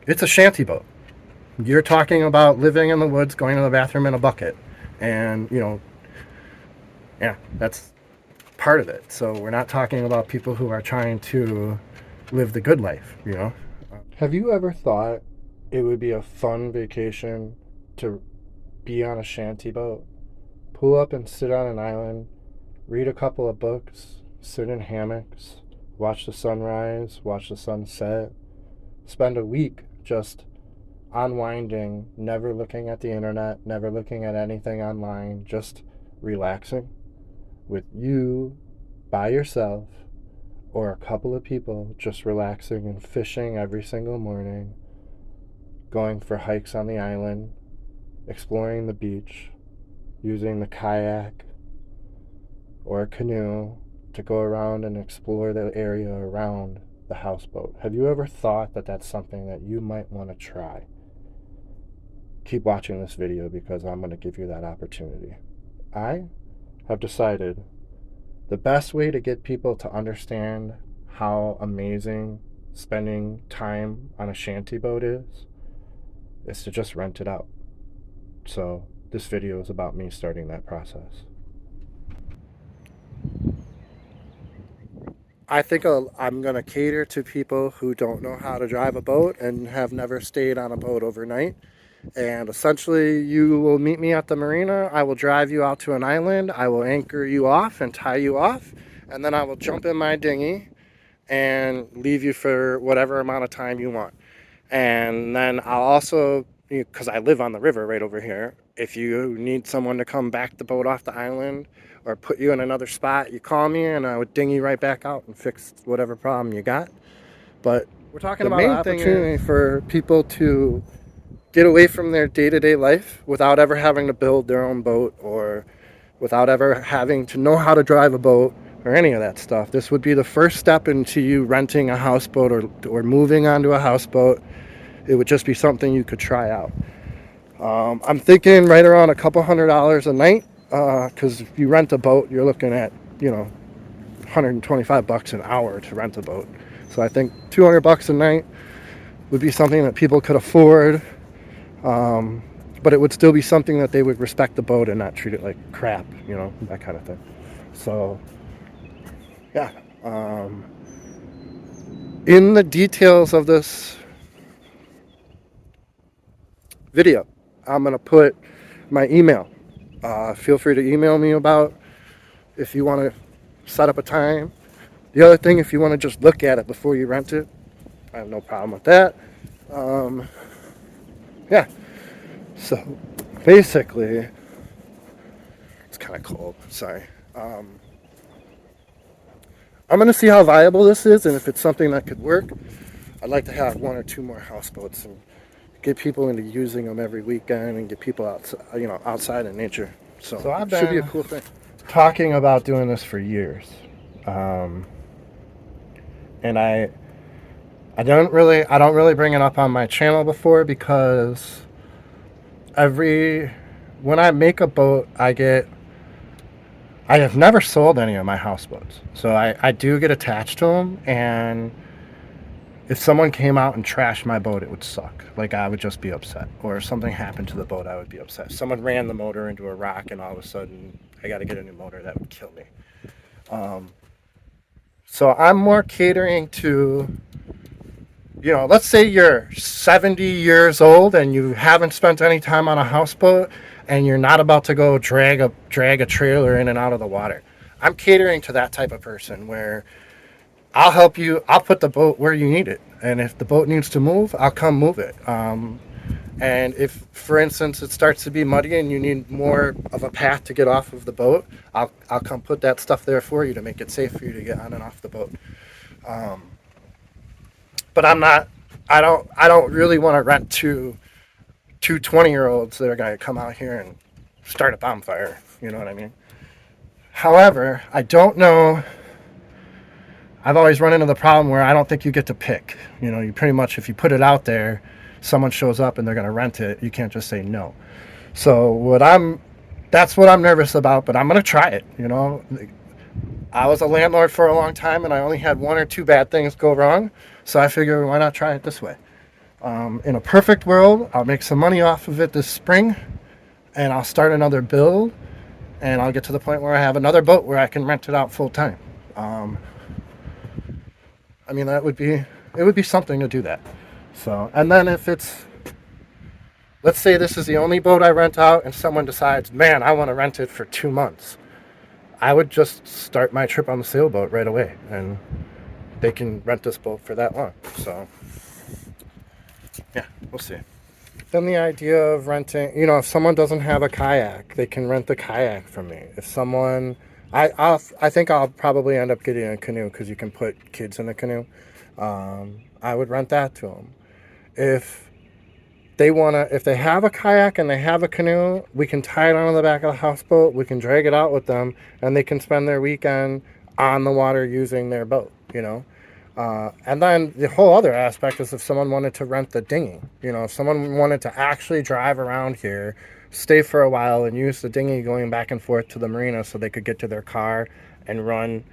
It's a shanty boat. You're talking about living in the woods, going to the bathroom in a bucket. And, yeah, that's part of it. So we're not talking about people who are trying to live the good life. Have you ever thought it would be a fun vacation to be on a shanty boat, pull up and sit on an island, read a couple of books, sit in hammocks, watch the sunrise, watch the sunset, spend a week just unwinding, never looking at the internet, never looking at anything online, just relaxing with you by yourself or a couple of people just relaxing and fishing every single morning, going for hikes on the island, exploring the beach, using the kayak or a canoe to go around and explore the area around the houseboat. Have you ever thought that that's something that you might want to try? Keep watching this video because I'm going to give you that opportunity. I have decided the best way to get people to understand how amazing spending time on a shanty boat is to just rent it out. So this video is about me starting that process. I think I'm going to cater to people who don't know how to drive a boat and have never stayed on a boat overnight. And essentially, you will meet me at the marina. I will drive you out to an island. I will anchor you off and tie you off. And then I will jump in my dinghy and leave you for whatever amount of time you want. And then I'll also, because I live on the river right over here, if you need someone to come back the boat off the island or put you in another spot, you call me and I would ding you right back out and fix whatever problem you got. But we're talking about an opportunity for people to get away from their day-to-day life without ever having to build their own boat or without ever having to know how to drive a boat or any of that stuff. This would be the first step into you renting a houseboat or moving onto a houseboat. It would just be something you could try out. I'm thinking right around a couple $100 a night, because if you rent a boat, you're looking at, $125 an hour to rent a boat. So I think $200 a night would be something that people could afford. But it would still be something that they would respect the boat and not treat it like crap, that kind of thing. So, yeah. In the details of this video, I'm going to put my email. Feel free to email me about if you want to set up a time. The other thing, if you want to just look at it before you rent it, I have no problem with that. Yeah. So basically, it's kind of cold. Sorry. I'm going to see how viable this is and if it's something that could work. I'd like to have one or two more houseboats and get people into using them every weekend and get people outside in nature. So I've should be a cool thing. Talking about doing this for years, and I don't really bring it up on my channel before because when I make a boat, I have never sold any of my houseboats, so I do get attached to them, and if someone came out and trashed my boat, it would suck. Like, I would just be upset. Or if something happened to the boat, I would be upset. If someone ran the motor into a rock and all of a sudden I got to get a new motor, that would kill me. So I'm more catering to, let's say you're 70 years old and you haven't spent any time on a houseboat and you're not about to go drag a trailer in and out of the water. I'm catering to that type of person where I'll help you. I'll put the boat where you need it. And if the boat needs to move, I'll come move it. And if, for instance, it starts to be muddy and you need more of a path to get off of the boat, I'll come put that stuff there for you to make it safe for you to get on and off the boat. But I don't really want to rent to two 20-year-olds that are going to come out here and start a bonfire. You know what I mean? However, I don't know. I've always run into the problem where I don't think you get to pick. You pretty much, if you put it out there, someone shows up and they're going to rent it, you can't just say no. So that's what I'm nervous about, but I'm going to try it. I was a landlord for a long time and I only had one or two bad things go wrong. So I figure, why not try it this way? In a perfect world, I'll make some money off of it this spring, and I'll start another build, and I'll get to the point where I have another boat where I can rent it out full time. Um, I mean, it would be something to do that. So, and then if it's, let's say this is the only boat I rent out, and someone decides, man, I want to rent it for 2 months, I would just start my trip on the sailboat right away, and they can rent this boat for that long. So, yeah, we'll see. Then the idea of renting, if someone doesn't have a kayak, they can rent the kayak from me. If someone, I think I'll probably end up getting a canoe because you can put kids in the canoe. I would rent that to them. If if they have a kayak and they have a canoe, we can tie it onto the back of the houseboat. We can drag it out with them, and they can spend their weekend on the water using their boat. And then the whole other aspect is if someone wanted to rent the dinghy, if someone wanted to actually drive around here, stay for a while, and use the dinghy going back and forth to the marina so they could get to their car and run.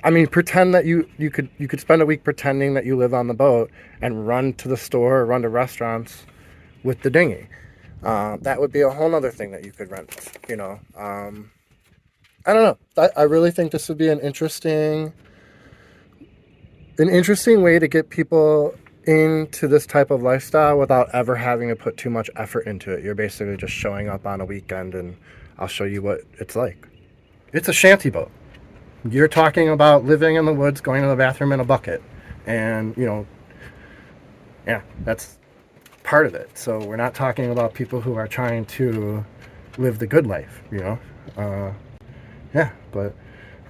I mean, pretend that you could spend a week pretending that you live on the boat and run to the store or run to restaurants with the dinghy. That would be a whole other thing that you could rent. I don't know. I really think this would be an interesting way to get people into this type of lifestyle without ever having to put too much effort into it. You're basically just showing up on a weekend, and I'll show you what it's like. It's a shanty boat. You're talking about living in the woods, going to the bathroom in a bucket, and yeah, that's part of it. So we're not talking about people who are trying to live the good life. Yeah, but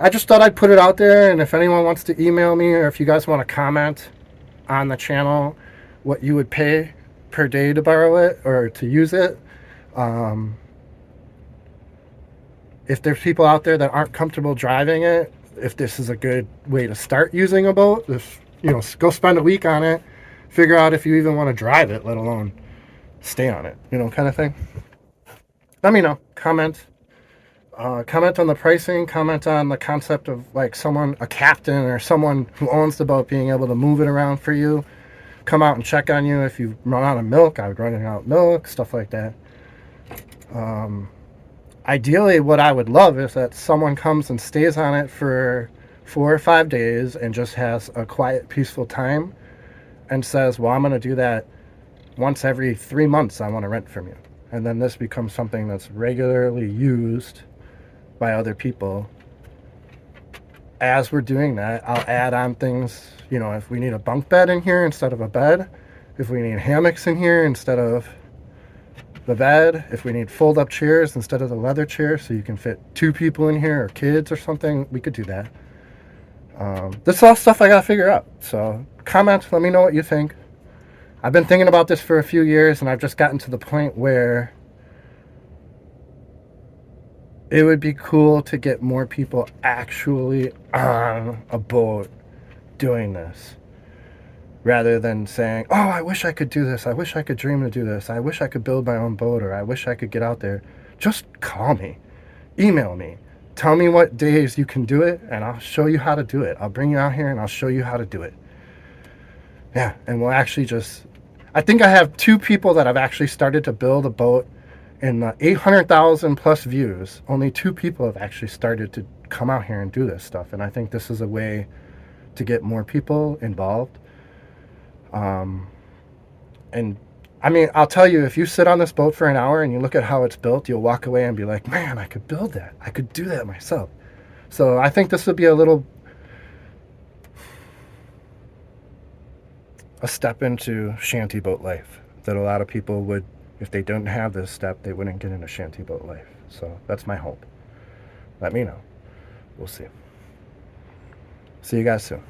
I just thought I'd put it out there, and if anyone wants to email me, or if you guys want to comment on the channel what you would pay per day to borrow it or to use it. If there's people out there that aren't comfortable driving it, if this is a good way to start using a boat, go spend a week on it, figure out if you even want to drive it, let alone stay on it, kind of thing. Let me know. Comment on the pricing, comment on the concept of like a captain or someone who owns the boat being able to move it around for you, come out and check on you. If you run out of milk, I would run out milk, stuff like that. Ideally, what I would love is that someone comes and stays on it for 4 or 5 days and just has a quiet, peaceful time and says, well, I'm going to do that once every 3 months. I want to rent from you. And then this becomes something that's regularly used by other people. As we're doing that, I'll add on things, if we need a bunk bed in here instead of a bed, if we need hammocks in here instead of the bed, if we need fold-up chairs instead of the leather chair so you can fit 2 people in here or kids or something, we could do that. This is all stuff I gotta figure out. So comment, let me know what you think. I've been thinking about this for a few years, and I've just gotten to the point where it would be cool to get more people actually on a boat doing this, rather than saying, oh, I wish I could do this, I wish I could dream to do this, I wish I could build my own boat, or I wish I could get out there. Just call me, email me, tell me what days you can do it, and I'll show you how to do it. I'll bring you out here and I'll show you how to do it. Yeah, and we'll actually I think I have 2 people that have actually started to build a boat. In the 800,000 plus views, only 2 people have actually started to come out here and do this stuff. And I think this is a way to get more people involved. And I mean, I'll tell you, if you sit on this boat for an hour and you look at how it's built, you'll walk away and be like, man, I could build that. I could do that myself. So I think this would be a step into shanty boat life that a lot of people would. If they don't have this step, they wouldn't get into shanty boat life. So that's my hope. Let me know. We'll see. See you guys soon.